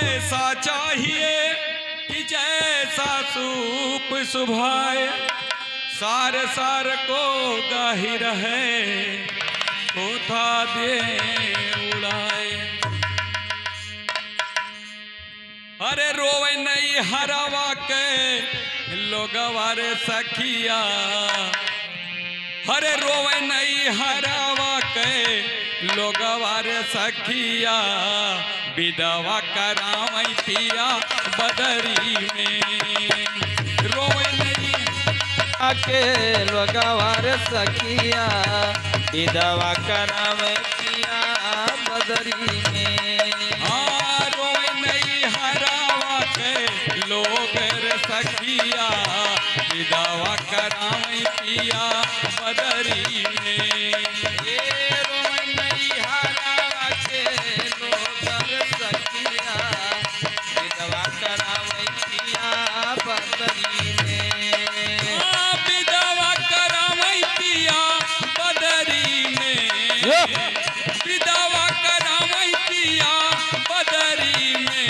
ऐसा चाहिए कि जैसा सूप सुभाए, सार सार को गाही रहे, कोथा दे उड़ाए। अरे रोवे नहीं हरावा के लोगवा रे सखिया, अरे रोवे नहीं हरावा के लोगवा रे सखिया, विधवा करावई पिया बदरी में। रोवे नहीं के लोगवा रे सखिया, विधवा करावई पिया बदरी में। हाँ रोवे नहीं हरावा के लोग रे सखिया, विधवा करावई पिया बदरी में। विधवा करावई पिया बदरी में।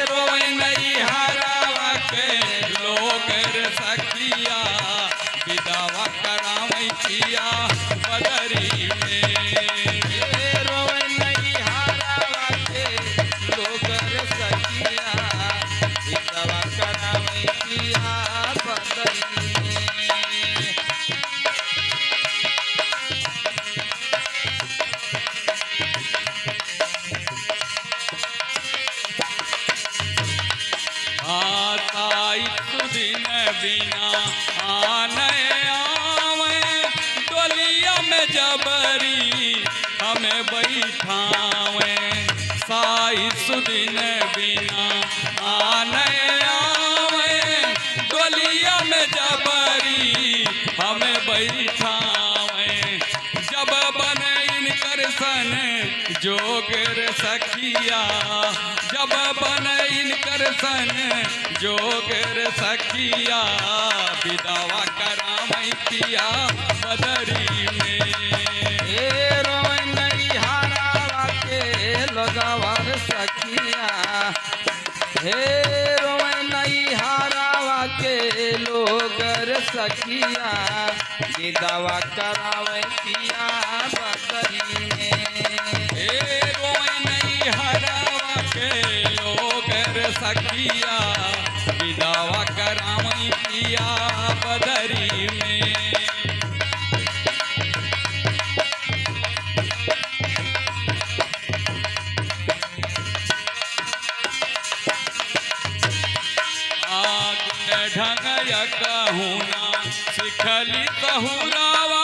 रोवे नहीं हरावा के लोग रे सखिया, विधवा करावई पिया बदरी में। रोवे नहीं हरावा के लोग रे सखिया, विधवा करावई पिया बदरी में। सुदिन बिना आने आवे, डोलिया में जबरी हमें बैठावे। साई सुदिन बिना आने आवे, डोलिया में जबरी हमें बैठावे। जब बने इनकर सन जोगर सखिया, जब बने इनकर सन जोगर सखिया, विधवा करावई पिया बदरी में। रोवे नहीं हरावा के लोगवा रे सखिया, रोवे नहीं हरावा के लोग रे सखिया, विधवा करावई पिया बदरी में। रोवे नहीं हरावा के लोग रे सखिया, विधवा करावई पिया बदरी में। ढंग कहूना सिखली सहुरावा,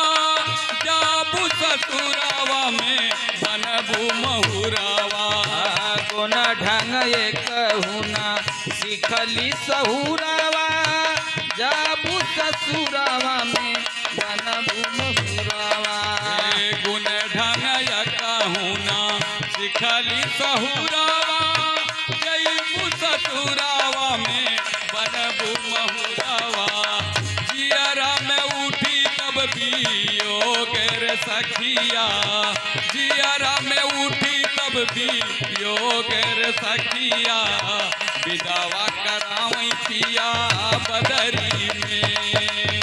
जाबू ससुरावा में बनबू महुरावा। गुण ढंग कहूना सिखली सहुरावा, जाबू ससुरावा में बनबू महुरावा। गुण ढंग कहूना सिखली सहुरावा, जईबू ससुरावा में बनबू महुरावा। जियरा में उठी तब भी योगर सखिया, जियरा में उठी तब भी योगर सखिया, विधवा करावई पिया बदरी में।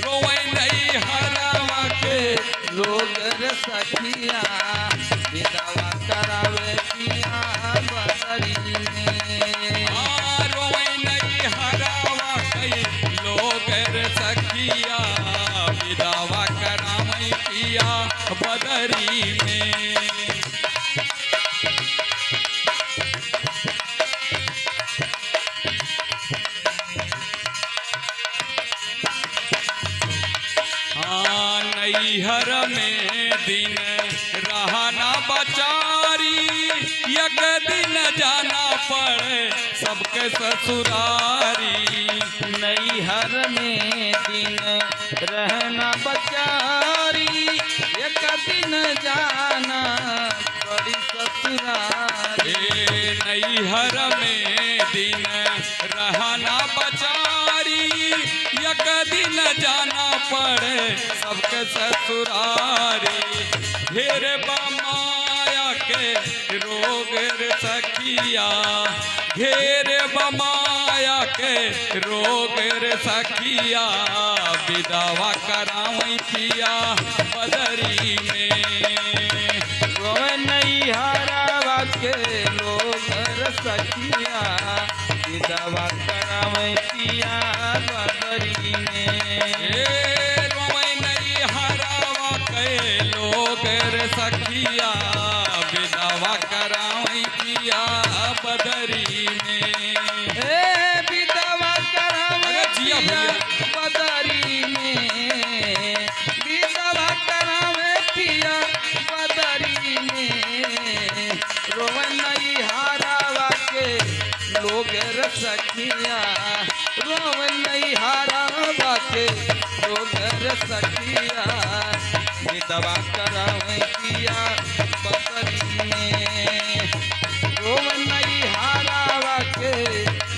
रोवे नहीं हरावा के लोग रे सखिया, विधवा करावे पिया बदरी में। रोवे नहीं हरावा के लोग रे सखिया, विधवा करावई पिया बदरी में। नैहर में दिन रहना बचारी, एक दिन जाना पड़े सबके ससुरारी। नैहर में दिन रहना बचारी, एक दिन जाना बड़ी ससुरारी। नैहर में दिन रहना बचारी, एक दिन जाना पड़े सबके ससुरारी। ढेर बमाया के रोग रोग रे सखिया घेर बमाया के रोग रे सखिया विधवा करावई पिया बदरी में रोवे नहीं हरावा के लोग रसकिया विधवा करावे पिया बदरी में रोवै नहीं हरावा के लोग रे सखिया विधवा करावई पिया बदरी में विधवा करावे अरे जिया पिया भैया। बदरी में विधवा करावे पिया बदरी में रोवे नहीं हरावा के लोग रसकिया रोवे नहीं हरावा के लोग रसकिया विधवा करावे पिया बदरी में रोवे नहीं हरावा के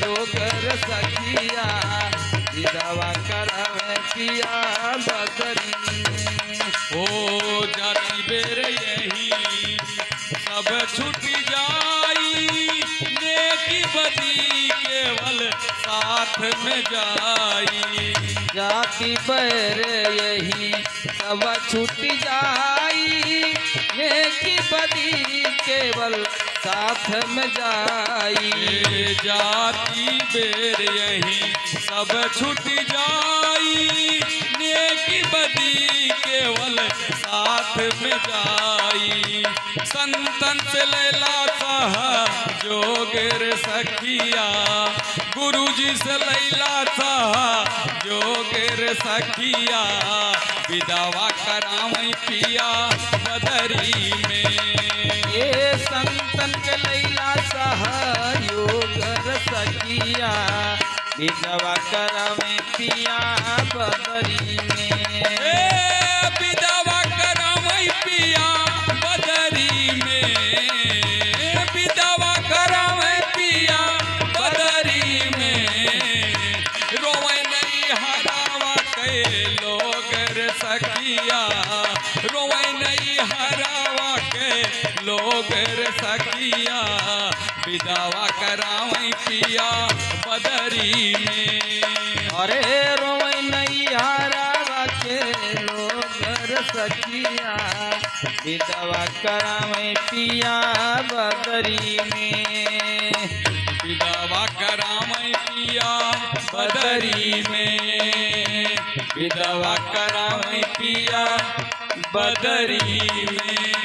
लोग रसकिया विधवा करावे पिया बदरी में ओ जाति बेर यही सब छूट जाई नेकी बदी केवल साथ में जाई जाति पर यही सब छूट जाई नेकी बदी केवल साथ में जाई ये जाति बेर यही सब छूट जाई नेकी बदी केवल साथ में जाई संतन से लैला सहा जोगर सखिया गुरुजी से लैला सहा जोगर सखिया विधवा करावई पिया बदरी में ये संतन के लैला सहयोग रसकिया विधवा करावे पिया बदरी में विधवा करावई पिया बदरी में विधवा करावई पिया बदरी में रोवे नहीं हरावा के लोग रे सखिया रोवे नहीं हरावा के लोग रे सखिया विधवा करावई पिया बदरी में अरे रोवे नहीं हरावा के लोग रसकिया विधवा करावे पिया बदरी में विधवा करावई पिया बदरी में विधवा करावई पिया बदरी में